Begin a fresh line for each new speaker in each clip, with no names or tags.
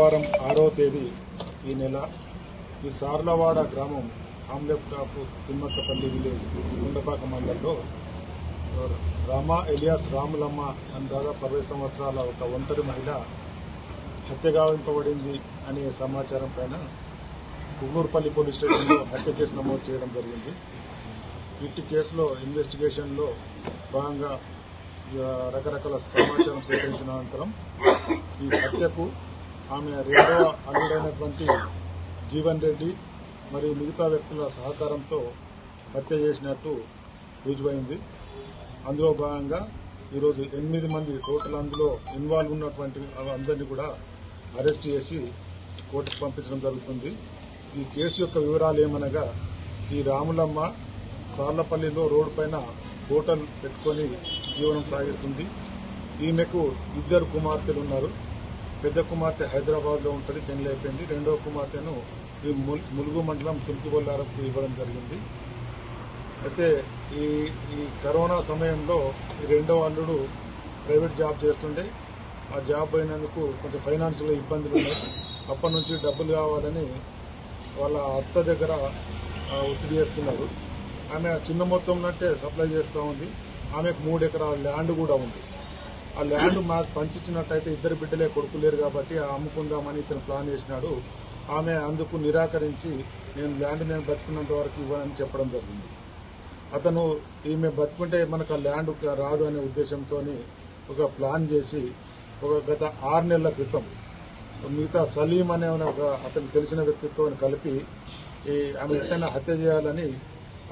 మంగళవారం 6వ తేదీ ఈ నెల ఈ సార్లవాడ గ్రామం ఆమ్లెప్టాపు తిమ్మక్కపల్లి విలేజ్ గుండపాక మండలంలో రామా ఎలియాస్ రాములమ్మ అని దాదాపు 60 సంవత్సరాల ఒక ఒంటరి మహిళ హత్య గావింపబడింది అనే సమాచారం పైన కుగూర్పల్లి పోలీస్ స్టేషన్లో హత్య కేసు నమోదు చేయడం జరిగింది. ఇట్టి కేసులో ఇన్వెస్టిగేషన్లో భాగంగా రకరకాల సమాచారం సేకరించిన అనంతరం ఈ హత్యకు ఆమె రెండవ అల్లుడైనటువంటి జీవన్ రెడ్డి మరియు మిగతా వ్యక్తుల సహకారంతో హత్య చేసినట్టు రుజువైంది. అందులో భాగంగా ఈరోజు 8 మంది టోటల్ అందులో ఇన్వాల్వ్ ఉన్నటువంటి అందరినీ కూడా అరెస్ట్ చేసి కోర్టుకు పంపించడం జరుగుతుంది. ఈ కేసు యొక్క వివరాలు ఏమనగా ఈ రాములమ్మ సార్లపల్లిలో రోడ్డు పైన హోటల్ పెట్టుకొని జీవనం సాగిస్తుంది. ఈమెకు 2 కుమార్తెలు ఉన్నారు. పెద్ద కుమార్తె హైదరాబాద్లో ఉంటుంది, పెళ్లి అయిపోయింది. రెండవ కుమార్తెను ఈ ములుగు మండలం తుర్కిబొల్లారకు ఇవ్వడం జరిగింది. అయితే ఈ కరోనా సమయంలో ఈ రెండవ అల్లుడు ప్రైవేట్ జాబ్ చేస్తుండే. ఆ జాబ్ పోయినందుకు కొంచెం ఫైనాన్షియల్ ఇబ్బందులు ఉన్నాయి. అప్పటి నుంచి డబ్బులు కావాలని వాళ్ళ అత్త దగ్గర ఒత్తిడి చేస్తున్నారు. ఆమె చిన్న మొత్తంలో సప్లై చేస్తూ ఉంది. ఆమెకు 3 ఎకరాల ల్యాండ్ కూడా ఉంది. ఆ ల్యాండ్ మాకు పంచిచ్చినట్టయితే 2 బిడ్డలే కొడుకు లేరు కాబట్టి అమ్ముకుందామని ఇతను ప్లాన్ చేసినాడు. ఆమె అందుకు నిరాకరించి నేను బతుకున్నంత వరకు ఇవ్వనని చెప్పడం జరిగింది. అతను ఈమె బతుకుంటే మనకు ఆ ల్యాండ్ రాదు అనే ఉద్దేశంతో ఒక ప్లాన్ చేసి గత 6 నెలల క్రితం మిగతా సలీం అనే ఒక అతనికి తెలిసిన వ్యక్తితో కలిపి ఆమె ఎట్లయినా హత్య చేయాలని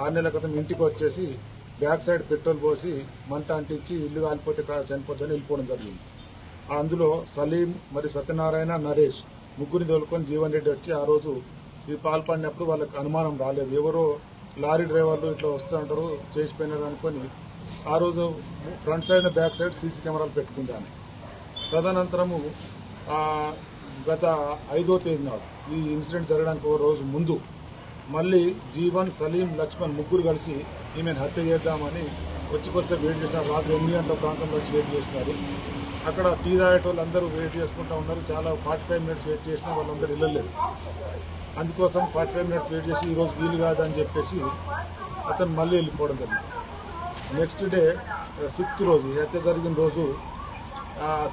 6 నెలల క్రితం ఇంటికి వచ్చేసి బ్యాక్ సైడ్ పెట్రోల్ పోసి మంట అంటించి ఇల్లు కాలిపోతే చనిపోద్దని వెళ్ళిపోవడం జరిగింది. అందులో సలీం మరి సత్యనారాయణ నరేష్ ముగ్గురిని తోలుకొని జీవన్ రెడ్డి వచ్చి ఆ రోజు ఇది పాల్పడినప్పుడు వాళ్ళకి అనుమానం రాలేదు. ఎవరో లారీ డ్రైవర్లు ఇట్లా వస్తుంటారు చేసిపోయినారు అనుకొని ఆ రోజు front side back side CC కెమెరాలు పెట్టుకుందాను. తదనంతరము గత 5వ తేదీ నాడు ఈ ఇన్సిడెంట్ జరగడానికి ఒక రోజు ముందు మళ్ళీ జీవన్, సలీం, లక్ష్మణ్ ముగ్గురు కలిసి ఈమెను హత్య చేద్దామని వచ్చి వెయిట్ చేసినారు. రాత్రి 8 గంటల ప్రాంతంలో వచ్చి వెయిట్ చేసినారు. అక్కడ టీ తాగేటోళ్ళు అందరూ వెయిట్ చేసుకుంటూ ఉన్నారు. చాలా 45 మినిట్స్ వెయిట్ చేసినా వాళ్ళందరూ వెళ్ళలేదు. అందుకోసం 45 మినిట్స్ వెయిట్ చేసి ఈరోజు వీలు కాదని చెప్పేసి అతను మళ్ళీ వెళ్ళిపోవడం జరిగింది. నెక్స్ట్ డే 6th రోజు హత్య జరిగిన రోజు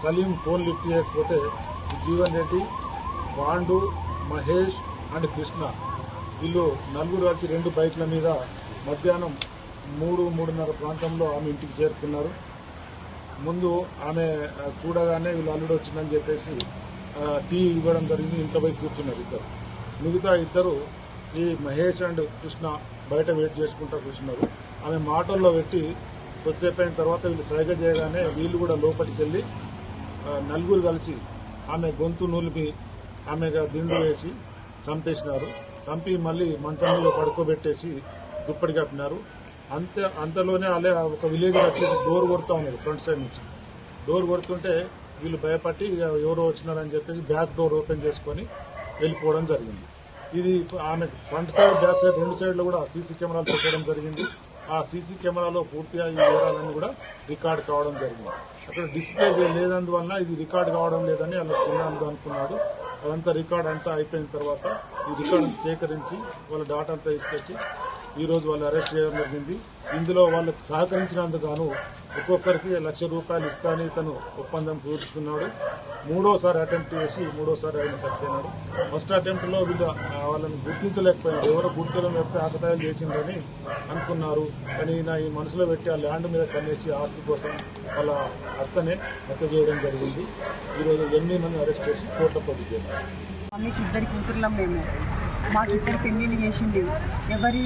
సలీం ఫోన్ లిఫ్ట్ చేయకపోతే జీవన్ రెడ్డి, పాండు, మహేష్ అండ్ కృష్ణ వీళ్ళు 4 వచ్చి 2 బైక్ల మీద మధ్యాహ్నం 3-3:30 ప్రాంతంలో ఆమె ఇంటికి చేరుకున్నారు. ముందు ఆమె చూడగానే వీళ్ళు అల్లుడు వచ్చిందని చెప్పేసి టీ ఇవ్వడం జరిగింది. ఇంట్లో పోయి కూర్చున్నారు ఇద్దరు. మిగతా 2 ఈ మహేష్ అండ్ కృష్ణ బయట వెయిట్ చేసుకుంటూ కూర్చున్నారు. ఆమె మాటల్లో పెట్టి కొద్దిసేపు అయిన తర్వాత వీళ్ళు సైగ చేయగానే వీళ్ళు కూడా లోపలికి వెళ్ళి 4 కలిసి ఆమె గొంతు నూలిపి ఆమెగా దిండు వేసి చంపేసినారు. చంపి మళ్ళీ మంచం మీద పడుకోబెట్టేసి దుప్పటి కప్పినారు. అంతలోనే అలా ఒక విలేజ్ వచ్చేసి డోర్ కొడుతూ ఉన్నారు. ఫ్రంట్ సైడ్ నుంచి డోర్ కొడుతుంటే వీళ్ళు భయపడి ఎవరో వచ్చినారని చెప్పేసి బ్యాక్ డోర్ ఓపెన్ చేసుకొని వెళ్ళిపోవడం జరిగింది. ఇది ఆమె ఫ్రంట్ సైడ్ బ్యాక్ సైడ్ 2 సైడ్లో కూడా సీసీ కెమెరాలు పెట్టడం జరిగింది. ఆ సీసీ కెమెరాలో పూర్తిగా ఈ వివరాలన్నీ కూడా రికార్డ్ కావడం జరిగింది. అక్కడ డిస్ప్లే లేనందువల్ల ఇది రికార్డ్ కావడం లేదని అలా చిన్నాళ్ళు అనుకున్నాడు. అదంతా రికార్డ్ అంతా అయిపోయిన తర్వాత ఈ రికార్డు సేకరించి వాళ్ళ డాటా అంతా తీసుకొచ్చి ఈరోజు వాళ్ళు అరెస్ట్ చేయడం జరిగింది. ఇందులో వాళ్ళకి సహకరించినందుకు గాను ఒక్కొక్కరికి ₹1,00,000 ఇస్తానని తను ఒప్పందం కుదుర్చుకున్నాడు. 3వసారి అటెంప్ట్ చేసి 3వసారి ఆయన సక్సెస్ అయినాడు. ఫస్ట్ అటెంప్ట్లో వాళ్ళని గుర్తించలేకపోయినారు. ఎవరో గుర్తించలేకపోతే ఆకతాయిలు చేసిందని అనుకున్నారు. కానీ ఈ మనసులో పెట్టి ఆ ల్యాండ్ మీద కన్నేసి ఆస్తి కోసం వాళ్ళ అత్తనే హత్య చేయడం జరిగింది. ఈరోజు 8 మంది అరెస్ట్ చేసి కోర్టులో పోటీ చేస్తారు.
ఆమెకి 2 కూతుర్లం మేము. మాకు 2 పెళ్ళిళ్ళు చేసింది. ఎవరి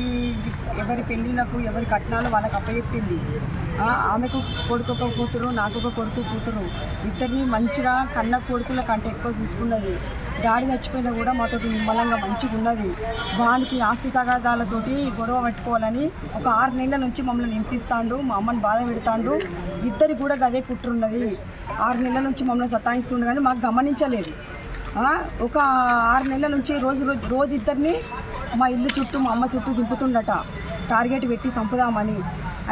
పెళ్ళిళ్ళకు ఎవరి కట్నాలు వాళ్ళకి అప్పచెప్పింది. ఆమెకు కొడుకు కూతురు, నాకు ఒక కొడుకు కూతురు. ఇద్దరిని మంచిగా కన్న కొడుకుల కంటే ఎక్కువ చూసుకున్నది. డాడీ చచ్చిపోయినా కూడా మాతోటి నిమ్మలంగా మంచిగా ఉన్నది. వానికి ఆస్తి తగాదాలతోటి గొడవ పెట్టుకోవాలని ఒక 6 నెలల నుంచి మమ్మల్ని హింసిస్తాడు. మా అమ్మని బాధ పెడతాడు. ఇద్దరికి కూడా గదే కుట్రున్నది. 6 నెలల నుంచి మమ్మల్ని సతాయిస్తుండు కానీ మాకు గమనించలేదు. ఒక 6 నెలల నుంచి రోజు ఇద్దరిని మా ఇల్లు చుట్టూ మా అమ్మ చుట్టూ దింపుతుండట. టార్గెట్ పెట్టి చంపుదామని.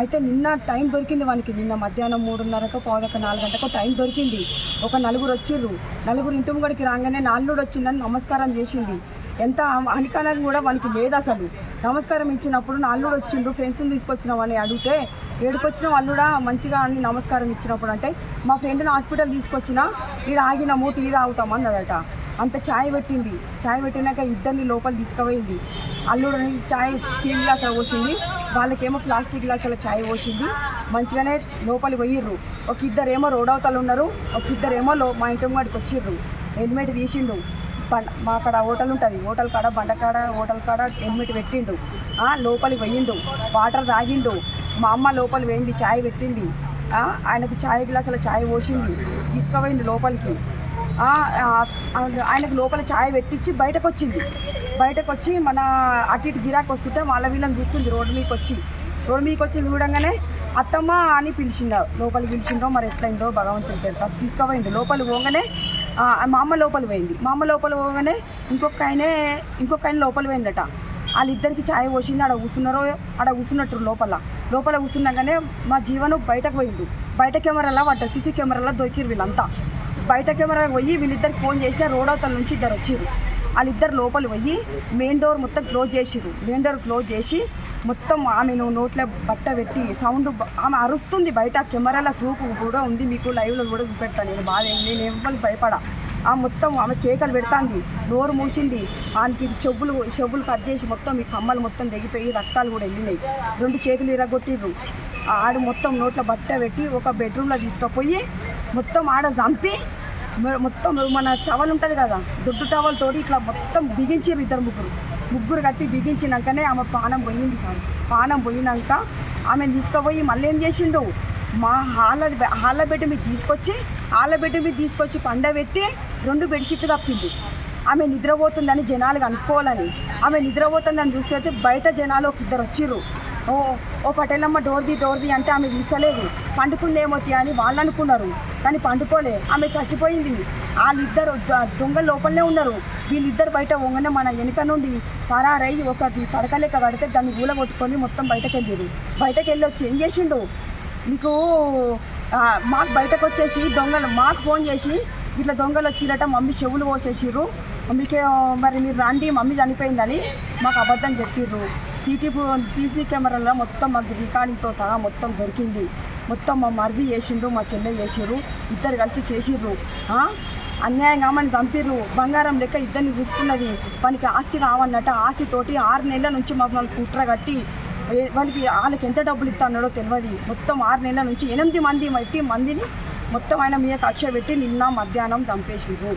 అయితే నిన్న టైం దొరికింది వానికి, నిన్న మధ్యాహ్నం 3:30కో 4 గంటకో టైం దొరికింది. ఒక నలుగురు వచ్చిర్రు, నలుగురు ఇంటి ముంగడికి రాగానే నాల్లుడు వచ్చిందని నమస్కారం చేసింది. ఎంత హానికరం కూడా వానికి లేదు అసలు. నమస్కారం ఇచ్చినప్పుడు నాల్లుడు వచ్చిండు, ఫ్రెండ్స్ని తీసుకొచ్చినామని అడిగితే ఏడుకొచ్చిన వాళ్ళు కూడా మంచిగా అని నమస్కారం ఇచ్చినప్పుడు అంటే మా ఫ్రెండ్ని హాస్పిటల్ తీసుకొచ్చినా ఈడ ఆగినాము టీ తాగుతామన్నాడట. అంత ఛాయ్ పెట్టింది, ఛాయ్ పెట్టినాక ఇద్దరిని లోపల తీసుకుపోయింది. అల్లుడిని ఛాయ్ స్టీల్ గ్లాసులో పోసింది, వాళ్ళకేమో ప్లాస్టిక్ గ్లాసులో ఛాయ్ పోసింది. మంచిగానే లోపలికి పోయిర్రు. ఒక ఇద్దరేమో రోడ్ అవతలు ఉన్నారు, ఒక ఇద్దరేమో మా ఇంటి ముంగడికి వచ్చిర్రు. హెల్మెట్ తీసిండు, మా అక్కడ హోటల్ ఉంటుంది, హోటల్ కాడ బండకాడ హోటల్ కాడ హెల్మెట్ పెట్టిండు. లోపలికి పోయిండు, వాటర్ తాగిండు. మా అమ్మ లోపలికి పోయింది, ఛాయ్ పెట్టింది. ఆయనకు ఛాయ్ గ్లాసులో ఛాయ్ పోసింది, తీసుకుపోయింది లోపలికి. ఆయనకు లోపల ఛాయ్ పెట్టించి బయటకు వచ్చింది. బయటకు వచ్చి మన అటు ఇటు గిరాకి వస్తుంటే వాళ్ళ వీళ్ళని చూస్తుంది. రోడ్డు మీదకి వచ్చి చూడంగానే అత్తమ్మ అని పిలిచిందో, లోపలికి పిలిచిందో మరి ఎట్లయిందో భగవంతుని పేరు తీసుకుపోయింది. లోపలికి పోగానే మా అమ్మ లోపలికి పోయింది. మా అమ్మ లోపలికి పోగానే ఇంకొక ఆయన లోపలికి పోయిందట. వాళ్ళిద్దరికి ఛాయ్ పోసింది. ఆడ కూర్చున్నట్టు లోపల కూర్చున్నాగానే మా జీవను బయటకు పోయిండు. బయట కెమెరాలో పడ్డ సీసీ కెమెరాలో దొరికిరు వీళ్ళంతా. బయట కెమెరా పోయి వీళ్ళిద్దరికి ఫోన్ చేసి రోడ్ అవతల నుంచి ఇద్దరు వచ్చిర్రు. వాళ్ళిద్దరు లోపలి పోయి మెయిన్ డోర్ మొత్తం క్లోజ్ చేసిర్రు. మెయిన్ డోర్ క్లోజ్ చేసి మొత్తం ఆమెను నోట్లో బట్ట పెట్టి సౌండ్, ఆమె అరుస్తుంది బయట. కెమెరాల ప్రూఫ్ కూడా ఉంది, మీకు లైవ్లో కూడా చూపెడతాను. నేను ఎవరికి భయపడా. మొత్తం ఆమె కేకలు పెడుతుంది, నోరు మూసింది. ఆయనకి చెవులు కట్ చేసి మొత్తం ఈ కమ్మలు మొత్తం తెగిపోయి రక్తాలు కూడా వెళ్ళినాయి. 2 చేతులు ఇరగొట్టిర్రు. ఆడు మొత్తం నోట్లో బట్ట పెట్టి ఒక బెడ్రూమ్లో తీసుకుపోయి మొత్తం ఆడ చంపి మొత్తం మన టవల్ ఉంటుంది కదా, దొడ్డు టవల్ తోటి ఇట్లా మొత్తం బిగించారు. ఇద్దరు ముగ్గురు కట్టి బిగించినాకనే ఆమె పానం పోయింది సార్. పానం పోయినాక ఆమెను తీసుకుపోయి మళ్ళీ ఏం చేసిండు, మా హాళ్ళ బెడ్ మీద తీసుకొచ్చి పండబెట్టి 2 బెడ్షీట్లు కప్పింది. ఆమె నిద్రపోతుందని జనాలు కనుక్కోవాలని. ఆమె నిద్రపోతుందని చూస్తే బయట జనాలు ఒక ఇద్దరు వచ్చిర్రు. ఓ పటేలమ్మ డోర్ది అంటే ఆమె తీస్తలేదు, పండుకుందేమో అని వాళ్ళు అనుకున్నారు. కానీ పండుకోలే, ఆమె చచ్చిపోయింది. వాళ్ళిద్దరు దొంగలు లోపలనే ఉన్నారు. వీళ్ళిద్దరు బయట వంగనే మన వెనుక నుండి పరారై ఒకటి పడకలేక పడితే దాన్ని ఊలగొట్టుకొని మొత్తం బయటకు వెళ్ళి వచ్చి ఏం చేసిండు, మీకు మాకు బయటకు వచ్చేసి దొంగలు మాకు ఫోన్ చేసి ఇట్లా దొంగలు వచ్చిరట, మమ్మీ చెవులు కోసేసిర్రు, మీకు మరి మీరు రండి మమ్మీ చనిపోయిందని మాకు అబద్ధం చెప్పిర్రు. సీసీ కెమెరాలో మొత్తం మాకు రికార్డింగ్తో సహా మొత్తం దొరికింది. మొత్తం మా మరిది చేసిండ్రు, మా చెల్లె చేసిర్రు, ఇద్దరు కలిసి చేసిర్రు. అన్యాయంగా ఆమెను చంపిర్రు. బంగారం లెక్క ఇద్దరిని చూసుకున్నది. మనకి ఆస్తి కావన్నట్ట. ఆస్తితోటి 6 నెలల నుంచి మమ్మల్ని కుట్ర కట్టి వాళ్ళకి ఎంత డబ్బులు ఇస్తున్నాడో తెలియదు. మొత్తం 6 నెలల నుంచి 8 మందిని మొత్తం ఆయన మీద కక్ష పెట్టి నిన్న మధ్యాహ్నం చంపేసిర్రు.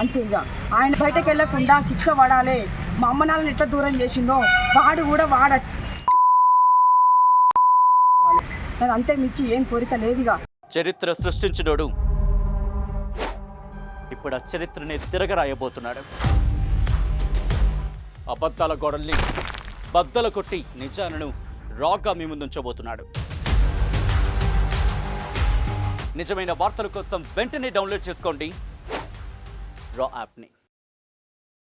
అంతే. ఇక ఆయన బయటకు వెళ్ళకుండా శిక్ష పడాలి. మా అమ్మ నాన్నని ఎట్లా దూరం చేసిండో వాడు కూడా అంతే మించి ఏం కోరిక లేదుగా.
చరిత్ర సృష్టించినోడు ఇప్పుడు ఆ చరిత్రని తిరగరాయబోతున్నాడు. అబద్ధాల గోడల్ని బద్దలు కొట్టి నిజాలను రాగా మీ ముందుంచబోతున్నాడు. నిజమైన వార్తల కోసం వెంటనే డౌన్లోడ్ చేసుకోండి రా యాప్ని.